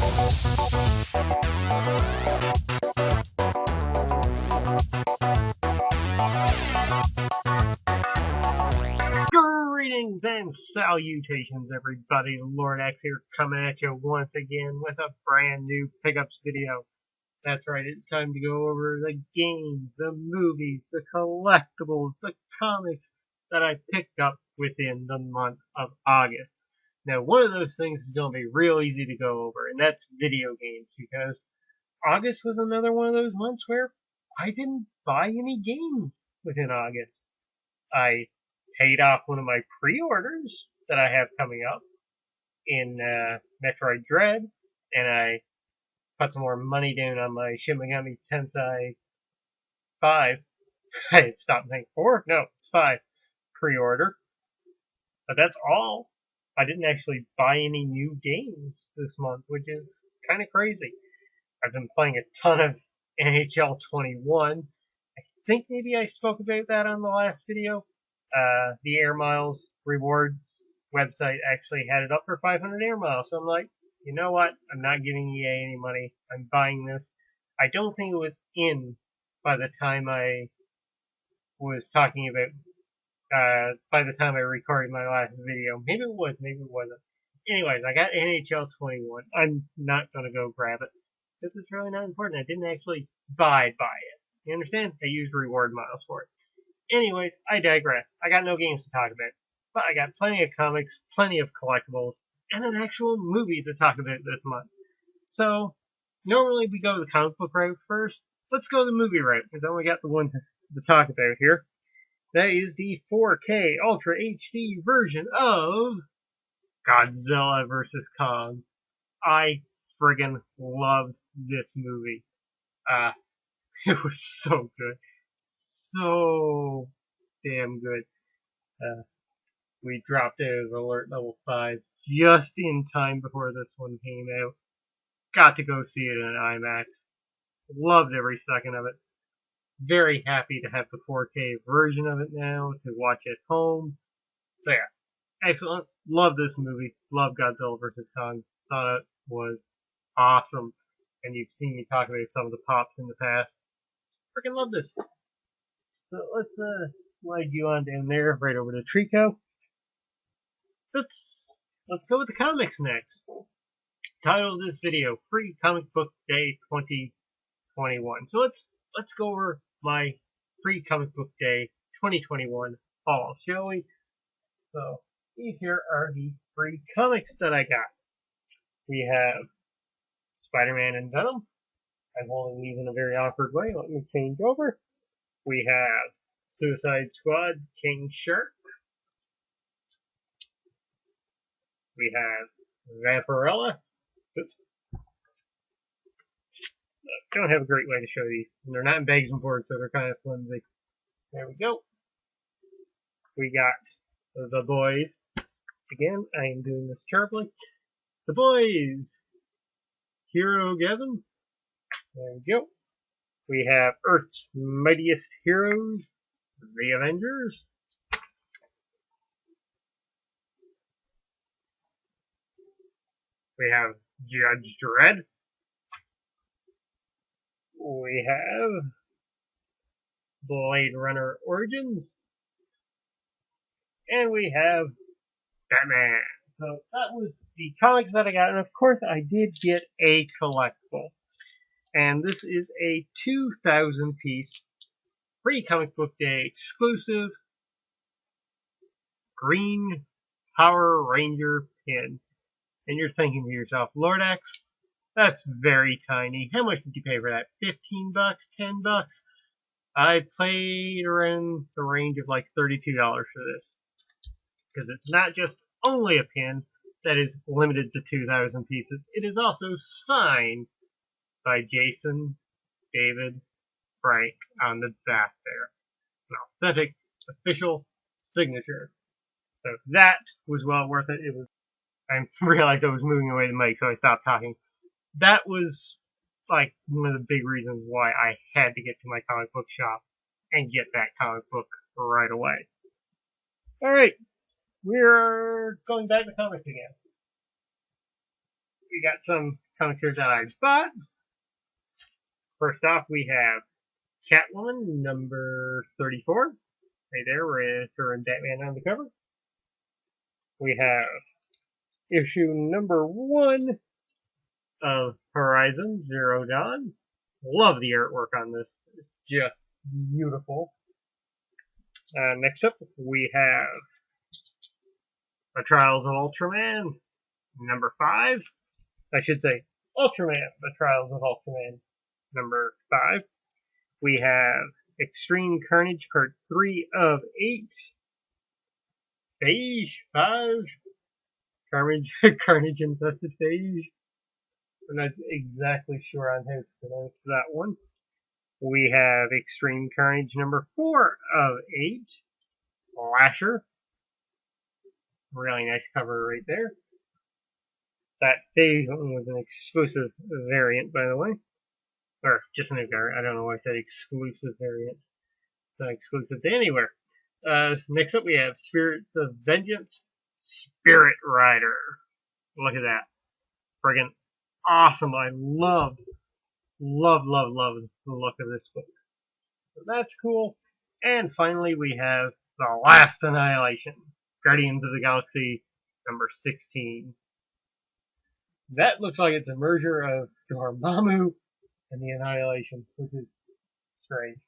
Greetings and salutations, everybody. Lord X here, coming at you once again with a brand new pickups video. That's right, it's time to go over the games, the movies, the collectibles, the comics that I picked up within the month of August. Now, one of those things is going to be real easy to go over, and that's video games, because August was another one of those months where I didn't buy any games within August. I paid off one of my pre-orders that I have coming up in Metroid Dread, and I put some more money down on my Shin Megami Tensei 5. I had stopped thinking 4? No, it's 5 pre-order. But that's all. I didn't actually buy any new games this month, which is kind of crazy. I've been playing a ton of NHL 21. I think maybe I spoke about that on the last video. The Air Miles reward website actually had it up for 500 Air Miles. So I'm like, you know what? I'm not giving EA any money. I'm buying this. I don't think it was in by the time I was talking about, by the time I recorded my last video. Maybe it was, maybe it wasn't. Anyways, I got NHL 21. I'm not going to go grab it because it's really not important. I didn't actually buy it. You understand? I used reward miles for it. Anyways, I digress. I got no games to talk about, but I got plenty of comics, plenty of collectibles, and an actual movie to talk about this month. So, normally we go the comic book route first. Let's go the movie route, because I only got the one to talk about here. That is the 4K Ultra HD version of Godzilla vs. Kong. I friggin' loved this movie. It was so good. So damn good. We dropped out of alert level 5 just in time before this one came out. Got to go see it in IMAX. Loved every second of it. Very happy to have the 4K version of it now to watch at home. So yeah, excellent. Love this movie. Love Godzilla vs. Kong. Thought it was awesome. And you've seen me talk about some of the pops in the past. Freaking love this. So let's slide you on down there, right over to Trico. Let's go with the comics next. Title of this video: Free Comic Book Day 2021. So let's go over my Free Comic Book Day 2021 haul, shall we? So these here are the free comics that I got. We have Spider-Man and Venom. I'm holding these in a very awkward way. Let me change over. We have Suicide Squad, King Shark. We have Vampirella. Oops. Don't have a great way to show these. And they're not in bags and boards, so they're kind of flimsy. There we go. We got The Boys. Again, I am doing this terribly. The Boys. Hero-gasm. There we go. We have Earth's Mightiest Heroes, The Avengers. We have Judge Dredd. We have Blade Runner Origins. And we have Batman. So that was the comics that I got. And of course I did get a collectible. And this is a 2,000 piece Free Comic Book Day exclusive green Power Ranger pin. And you're thinking to yourself, Lord X, that's very tiny. How much did you pay for that? 15 bucks? 10 bucks? I paid around the range of like $32 for this. Because it's not just only a pin that is limited to 2,000 pieces. It is also signed by Jason David Frank on the back there. An authentic, official signature. So that was well worth it. I realized I was moving away the mic, so I stopped talking. That was like one of the big reasons why I had to get to my comic book shop and get that comic book right away. Alright, we're going back to comics again. We got some comics here that I bought. First off, we have Catwoman number 34. Right there, with her and Batman on the cover. We have issue number 1 of Horizon Zero Dawn. Love the artwork on this. It's just beautiful. Next up, we have The Trials of Ultraman number 5. I should say Ultraman, The Trials of Ultraman number 5. We have Extreme Carnage Part 3 of 8. Phage 5. Carnage Infested Phage. I'm not exactly sure on how to pronounce that one. We have Extreme Carnage number 4 of 8. Lasher. Really nice cover right there. That Phage one was an exclusive variant, by the way. Or just a new variant. I don't know why I said exclusive variant. It's not exclusive to anywhere. Next up we have Spirits of Vengeance, Spirit Rider. Look at that. Friggin' awesome. I love the look of this book. So that's cool. And finally we have The Last Annihilation, Guardians of the Galaxy number 16. That looks like it's a merger of Dormammu and the Annihilation, which is strange.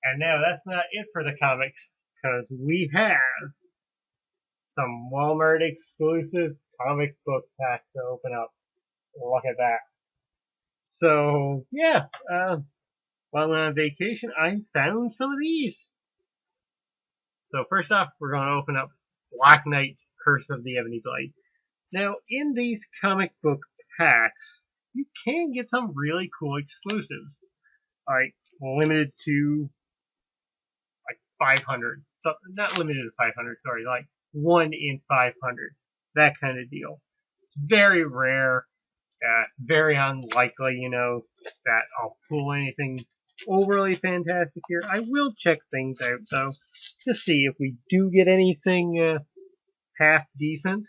And now that's not it for the comics, because we have some Walmart exclusive comic book packs to open up. Look at that. So, yeah, while I went on vacation, I found some of these. So first off, we're going to open up Black Knight, Curse of the Ebony Blade. Now, in these comic book packs, you can get some really cool exclusives. Alright, limited to like 500. So, not limited to 500, sorry, like 1 in 500. That kind of deal. It's very rare, very unlikely, that I'll pull anything overly fantastic here. I will check things out, though, to see if we do get anything half decent.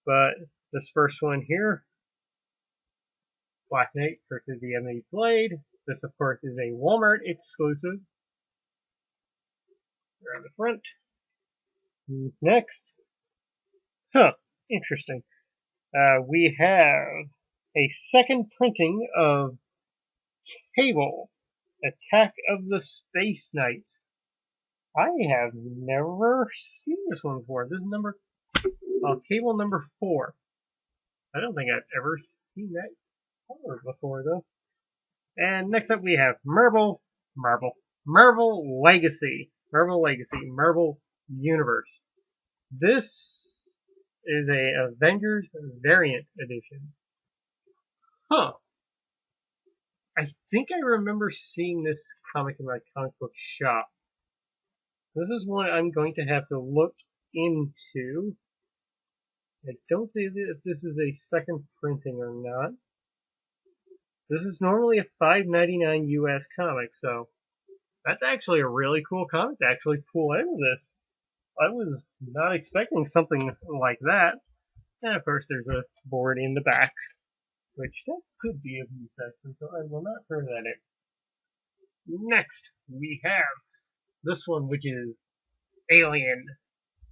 But this first one here, Black Knight versus the Ebony Blade. This, of course, is a Walmart exclusive. Around the front. Next. Interesting. We have a second printing of Cable, Attack of the Space Knights. I have never seen this one before. This is Cable number 4. I don't think I've ever seen that cover before, though. And next up we have Marvel Legacy, Marvel Universe. This is a Avengers variant edition. I think I remember seeing this comic in my comic book shop. This is one I'm going to have to look into. I don't see if this is a second printing or not. This is normally a $5.99 US comic, so that's actually a really cool comic to actually pull out of this. I was not expecting something like that. And of course there's a board in the back, which that could be of use actually, so I will not throw that out. Next, we have this one, which is Alien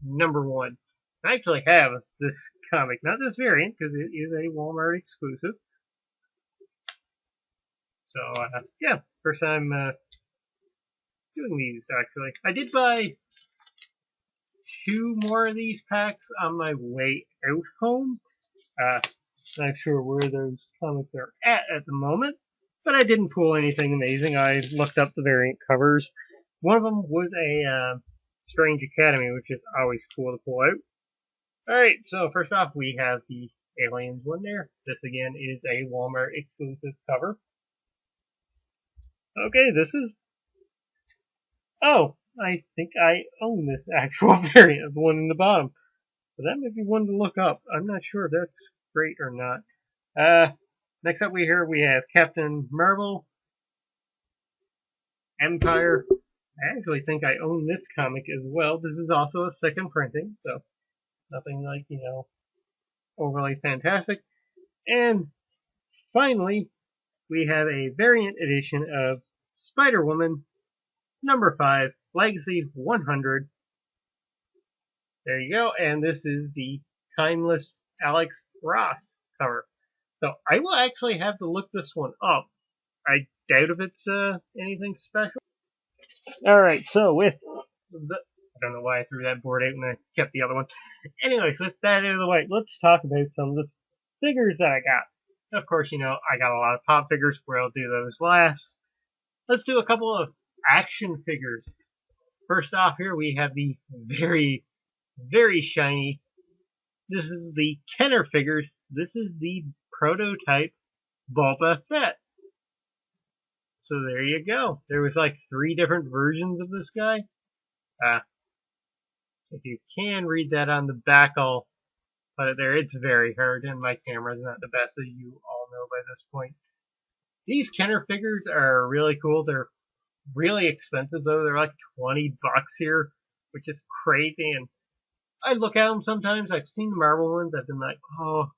number 1. I actually have this comic, not this variant, because it is a Walmart exclusive. So, yeah, first time doing these, actually. I did buy 2 more of these packs on my way out home. Not sure where those comics are at the moment, but I didn't pull anything amazing. I looked up the variant covers. One of them was a Strange Academy, which is always cool to pull out. Alright, so first off we have the Aliens one there. This again is a Walmart exclusive cover. Okay, this is... Oh, I think I own this actual variant, the one in the bottom. But that might be one to look up. I'm not sure if that's great or not. Next up we have Captain Marvel, Empire. I actually think I own this comic as well. This is also a second printing, so nothing like, overly fantastic. And finally, we have a variant edition of Spider-Woman number 5, Legacy 100. There you go, and this is the timeless Alex Ross cover. So I will actually have to look this one up. I doubt if it's anything special. Alright, so with I don't know why I threw that board out and I kept the other one. Anyways, with that out of the way, let's talk about some of the figures that I got. Of course, you know, I got a lot of pop figures, where I'll do those last. Let's do a couple of action figures. First off here, we have the very, very shiny. This is the Kenner figures. This is the prototype Boba Fett. So there you go. There was like 3 different versions of this guy. If you can read that on the back, I'll put it there. It's very hard, and my camera's not the best, as you all know by this point. These Kenner figures are really cool. They're really expensive, though. They're like $20 here, which is crazy. And I look at them sometimes. I've seen the Marvel ones. I've been like, oh,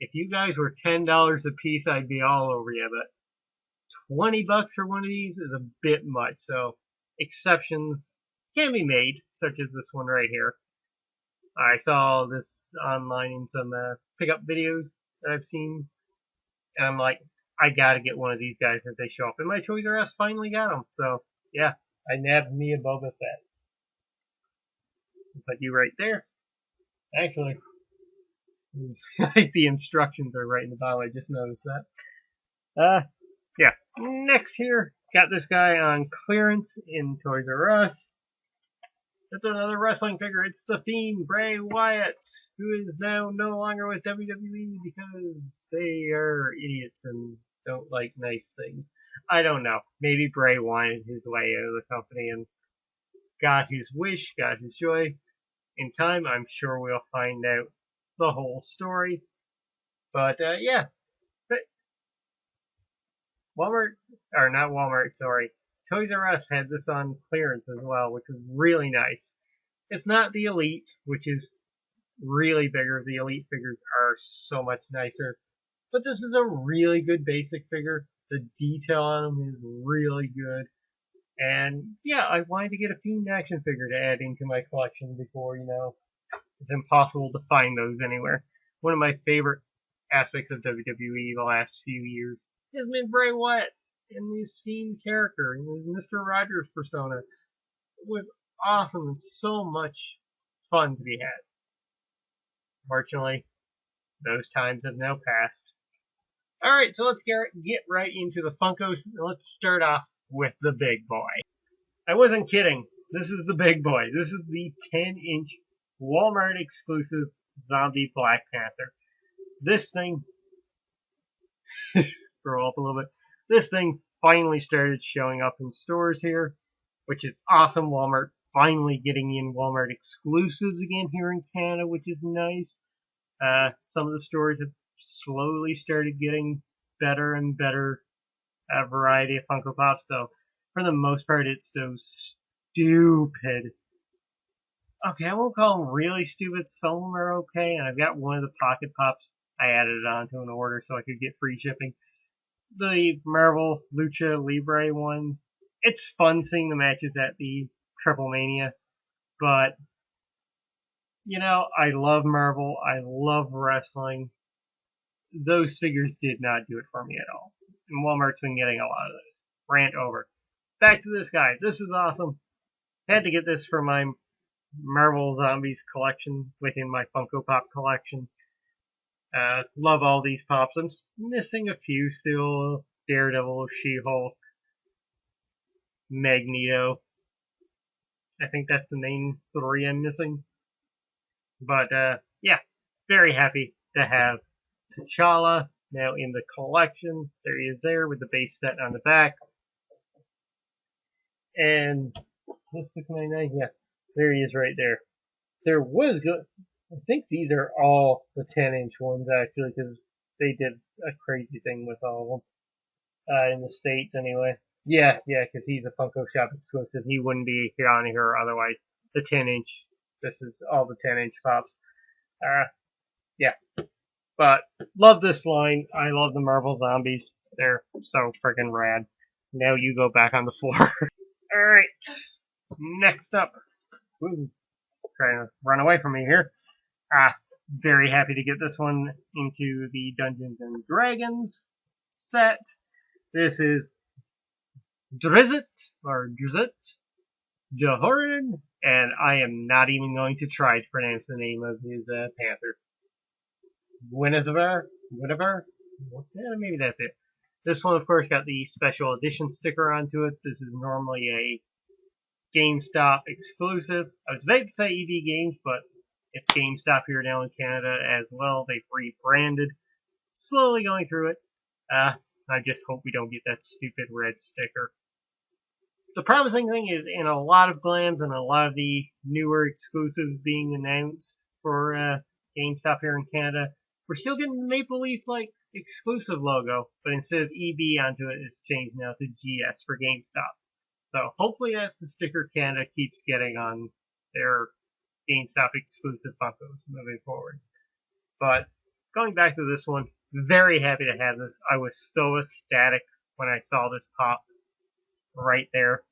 if you guys were $10 a piece, I'd be all over you. But $20 for one of these is a bit much. So exceptions can be made, such as this one right here. I saw this online in some pickup videos that I've seen, and I'm like, I gotta get one of these guys if they show up. And my Toys R Us finally got them. So yeah, I nabbed me a Boba Fett. Put you right there. Actually, like the instructions are right in the bottom. I just noticed that. Yeah. Next here, got this guy on clearance in Toys R Us. That's another wrestling figure. It's the Fiend, Bray Wyatt, who is now no longer with WWE because they are idiots and don't like nice things. I don't know. Maybe Bray wanted his way out of the company and got his wish, got his joy. In time, I'm sure we'll find out the whole story. But yeah. But Toys R Us had this on clearance as well, which was really nice. It's not the Elite, which is really bigger. The Elite figures are so much nicer. But this is a really good basic figure. The detail on them is really good. And yeah, I wanted to get a Fiend action figure to add into my collection before, you know, it's impossible to find those anywhere. One of my favorite aspects of WWE the last few years has been Bray Wyatt and his Fiend character and his Mr. Rogers persona. It was awesome and so much fun to be had. Fortunately, those times have now passed. Alright, so let's get right into the Funkos. Let's start off with the big boy. I wasn't kidding. This is the big boy. This is the 10-inch Walmart exclusive zombie Black Panther. This thing, scroll up a little bit. This thing finally started showing up in stores here, which is awesome. Walmart finally getting in Walmart exclusives again here in Canada, which is nice. Some of the stores have slowly started getting better and better variety of Funko Pops, though for the most part it's those stupid, okay, I won't call them really stupid, some of them are okay, and I've got one of the Pocket Pops I added it onto an order so I could get free shipping. The Marvel Lucha Libre ones, it's fun seeing the matches at the Triple Mania, but you know, I love Marvel, I love wrestling. Those figures did not do it for me at all. And Walmart's been getting a lot of those. Rant over. Back to this guy. This is awesome. Had to get this for my Marvel Zombies collection within my Funko Pop collection. Love all these pops. I'm missing a few still. Daredevil, She-Hulk, Magneto. I think that's the main 3 I'm missing. But yeah, very happy to have T'Challa now in the collection. There he is there with the base set on the back. And what's the 699? Yeah, there he is right there. There was good. I think these are all the 10-inch ones actually, because they did a crazy thing with all of them in the States anyway. Yeah, because he's a Funko Shop exclusive. He wouldn't be here on here otherwise. The 10-inch. This is all the 10-inch pops. Yeah. But love this line. I love the Marvel Zombies. They're so freaking rad. Now you go back on the floor. Alright, next up. Ooh, trying to run away from me here. Very happy to get this one into the Dungeons and Dragons set. This is Drizzt, or Drizzt, Jehoran, and I am not even going to try to pronounce the name of his Panther. Whenever, maybe that's it. This one, of course, got the special edition sticker onto it. This is normally a GameStop exclusive. I was about to say EB Games, but it's GameStop here now in Canada as well. They've rebranded. Slowly going through it. I just hope we don't get that stupid red sticker. The promising thing is, in a lot of glams and a lot of the newer exclusives being announced for GameStop here in Canada, we're still getting the Maple Leaf like exclusive logo, but instead of EB onto it, it's changed now to GS for GameStop. So hopefully that's the sticker Canada keeps getting on their GameStop exclusive Funkos moving forward. But going back to this one, very happy to have this. I was so ecstatic when I saw this pop right there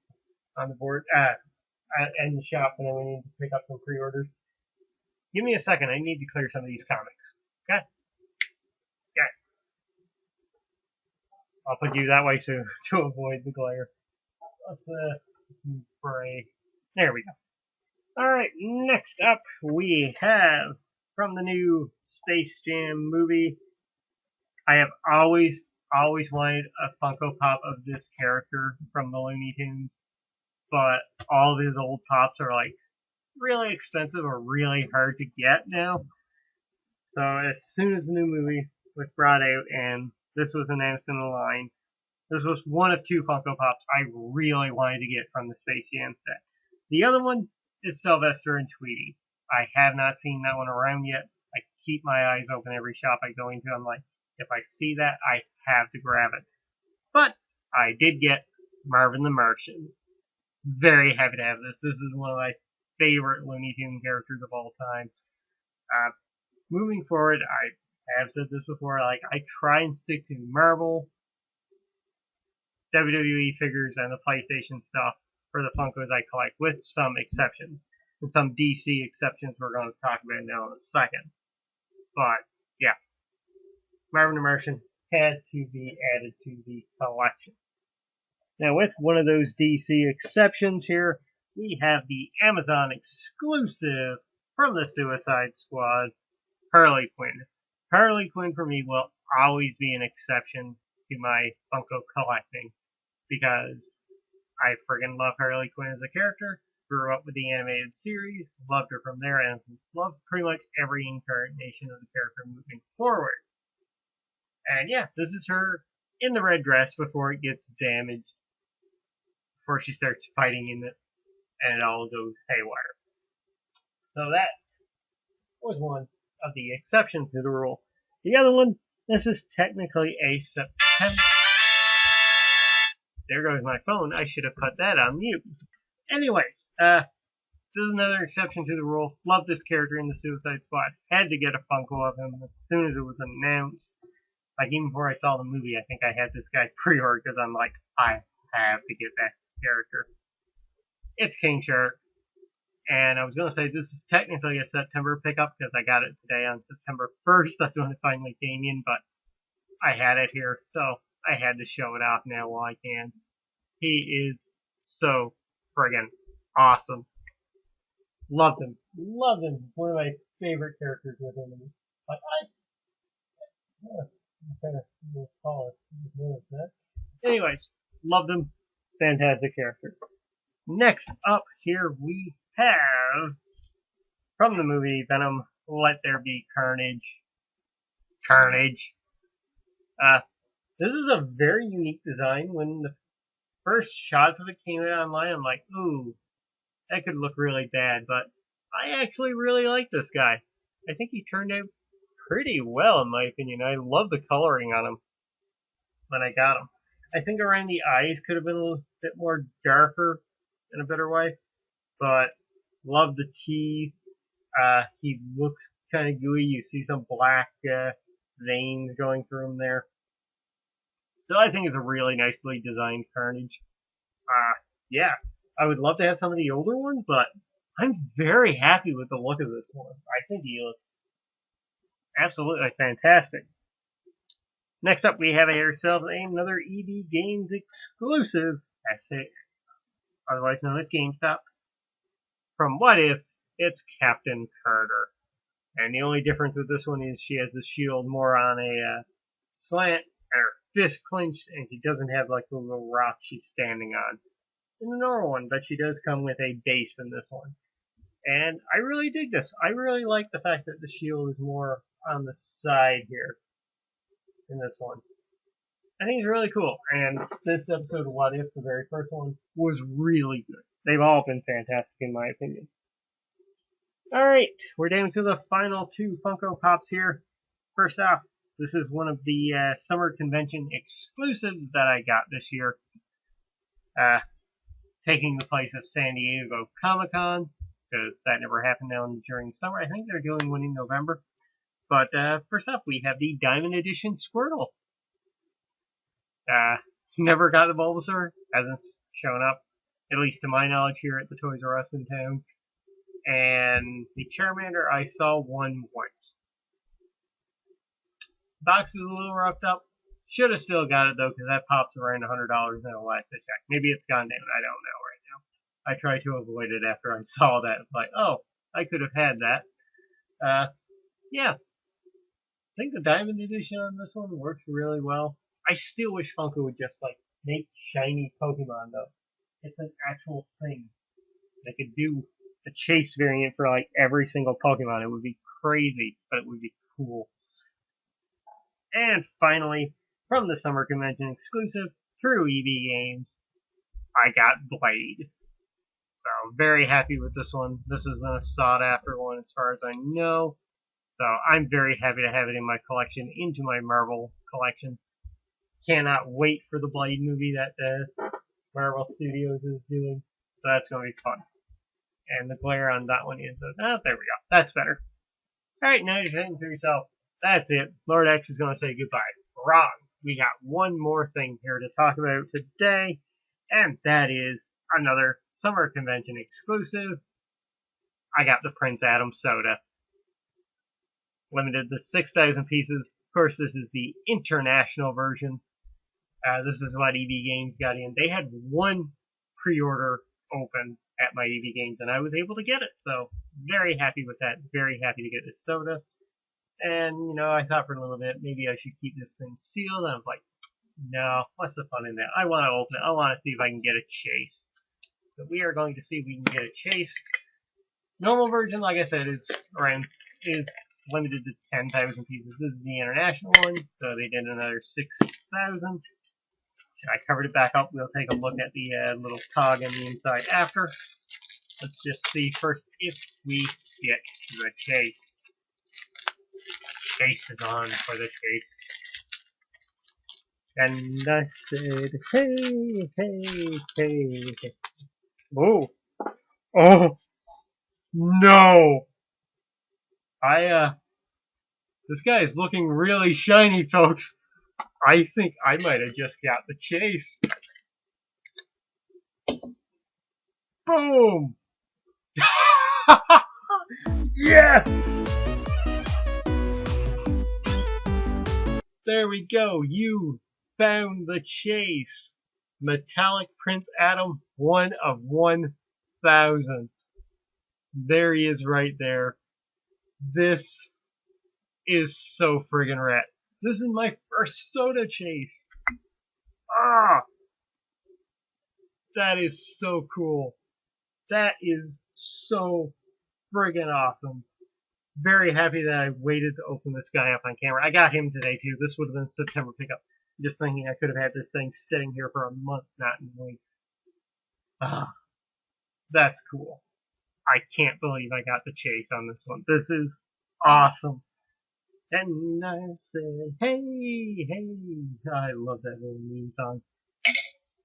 on the board, in the shop when I went in to pick up some pre-orders. Give me a second, I need to clear some of these comics. Okay? Okay. I'll put you that way to avoid the glare. Let's Bray. There we go. Alright, next up we have from the new Space Jam movie. I have always wanted a Funko Pop of this character from the Looney Tunes, but all of his old pops are like really expensive or really hard to get now. So as soon as the new movie was brought out and this was announced in the line, this was one of two Funko Pops I really wanted to get from the Space Jam set. The other one is Sylvester and Tweety. I have not seen that one around yet. I keep my eyes open every shop I go into. I'm like, if I see that, I have to grab it. But I did get Marvin the Martian. Very happy to have this. This is one of my favorite Looney Tunes characters of all time. Moving forward, I have said this before, like I try and stick to Marvel, WWE figures, and the PlayStation stuff for the Funkos I collect, with some exceptions. And some DC exceptions we're going to talk about now in a second. But, yeah. Marvin the Martian had to be added to the collection. Now, with one of those DC exceptions here, we have the Amazon exclusive from the Suicide Squad, Harley Quinn. Harley Quinn for me will always be an exception to my Funko collecting, because I friggin' love Harley Quinn as a character, grew up with the animated series, loved her from there, and loved pretty much every incarnation of the character moving forward. And yeah, this is her in the red dress before it gets damaged, before she starts fighting in it, and it all goes haywire. So that was one of the exceptions to the rule. The other one, this is technically a September. There goes my phone. I should have put that on mute. Anyway, this is another exception to the rule. Love this character in the Suicide Squad. Had to get a Funko of him as soon as it was announced. Like, even before I saw the movie, I think I had this guy pre-ordered because I'm like, I have to get that character. It's King Shark. And I was going to say this is technically a September pickup because I got it today on September 1st. That's when it finally came in, but I had it here, so I had to show it off now while I can. He is so friggin' awesome. Loved him. Loved him. One of my favorite characters with him. Like, anyways, loved him. Fantastic character. Next up here we have, from the movie Venom, Let There Be Carnage. Carnage. This is a very unique design. When the first shots of it came out online, I'm like, ooh, that could look really bad, but I actually really like this guy. I think he turned out pretty well, in my opinion. I love the coloring on him when I got him. I think around the eyes could have been a little bit more darker in a better way, but love the teeth. He looks kind of gooey. You see some black veins going through him there. So I think it's a really nicely designed Carnage. Yeah, I would love to have some of the older ones, but I'm very happy with the look of this one. I think he looks absolutely fantastic. Next up, we have ourselves another EB Games exclusive, otherwise known as GameStop. From What If, it's Captain Carter. And the only difference with this one is she has the shield more on a slant, and her fist clenched, and she doesn't have like the little rock she's standing on in the normal one, but she does come with a base in this one. And I really dig this. I really like the fact that the shield is more on the side here in this one. I think it's really cool. And this episode of What If, the very first one, was really good. They've all been fantastic in my opinion. Alright, we're down to the final two Funko Pops here. First off, this is one of the summer convention exclusives that I got this year. Taking the place of San Diego Comic-Con, because that never happened now during summer. I think they're doing one in November. But first up, we have the Diamond Edition Squirtle. Never got the Bulbasaur, hasn't shown up, at least to my knowledge, here at the Toys R Us in town. And the Charmander, I saw one once. Box is a little roughed up. Should have still got it though, because that pops around $100 now last I checked. Maybe it's gone down, I don't know right now. I tried to avoid it after I saw that. It's like, oh, I could have had that. Yeah. I think the Diamond Edition on this one works really well. I still wish Funko would just, like, make shiny Pokemon, though. It's an actual thing. They could do a chase variant for, like, every single Pokemon. It would be crazy, but it would be cool. And finally, from the Summer Convention exclusive, through EB Games, I got Blade. So, very happy with this one. This has been a sought-after one as far as I know. So, I'm very happy to have it in my collection, into my Marvel collection. Cannot wait for the Blade movie that Marvel Studios is doing. So that's going to be fun. And the glare on that one is, there we go. That's better. Alright, now you're thinking to yourself, that's it. Lord X is going to say goodbye. Wrong. We got one more thing here to talk about today, and that is another Summer Convention exclusive. I got the Prince Adam soda. Limited to 6,000 pieces. Of course, this is the international version. This is what EB Games got in. They had one pre-order open at my EB Games, and I was able to get it. So, very happy with that. Very happy to get this soda. And, you know, I thought for a little bit, maybe I should keep this thing sealed. And I was like, no, what's the fun in that? I want to open it. I want to see if I can get a chase. So we are going to see if we can get a chase. Normal version, like I said, is limited to 10,000 pieces. This is the international one, so they did another 6,000. I covered it back up. We'll take a look at the little cog on the inside after. Let's just see first if we get the chase. Chase is on for the chase. And I said, hey, hey, hey, hey. Oh. Oh. No. This guy is looking really shiny, folks. I think I might have just got the chase. Boom! Yes! There we go. You found the chase. Metallic Prince Adam, 1 of 1,000. There he is right there. This is so friggin' rad. This is my first soda chase. Ah! That is so cool. That is so friggin' awesome. Very happy that I waited to open this guy up on camera. I got him today too. This would have been a September pickup. Just thinking I could have had this thing sitting here for a month, not in a week. Ah, that's cool. I can't believe I got the chase on this one. This is awesome. And I said, hey, hey. I love that little meme song.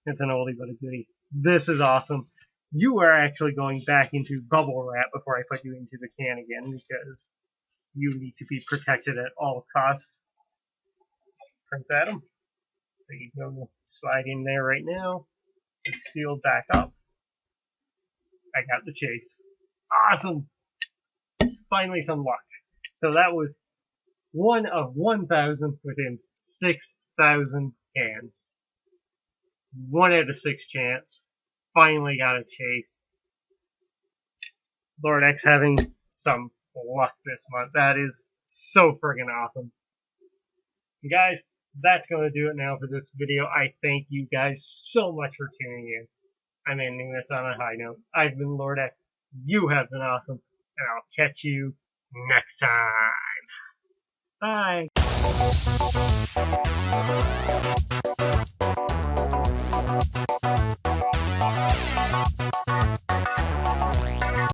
It's an oldie but a goodie. This is awesome. You are actually going back into bubble wrap before I put you into the can again, because you need to be protected at all costs. Prince Adam. There you go. Slide in there right now. It's sealed back up. I got the chase. Awesome! It's finally some luck. So that was 1 of 1,000 within 6,000 hands. 1 out of 6 chance. Finally got a chase. Lord X having some luck this month. That is so friggin' awesome. And guys, that's going to do it now for this video. I thank you guys so much for tuning in. I'm ending this on a high note. I've been Lord X. You have been awesome. And I'll catch you next time. Bye.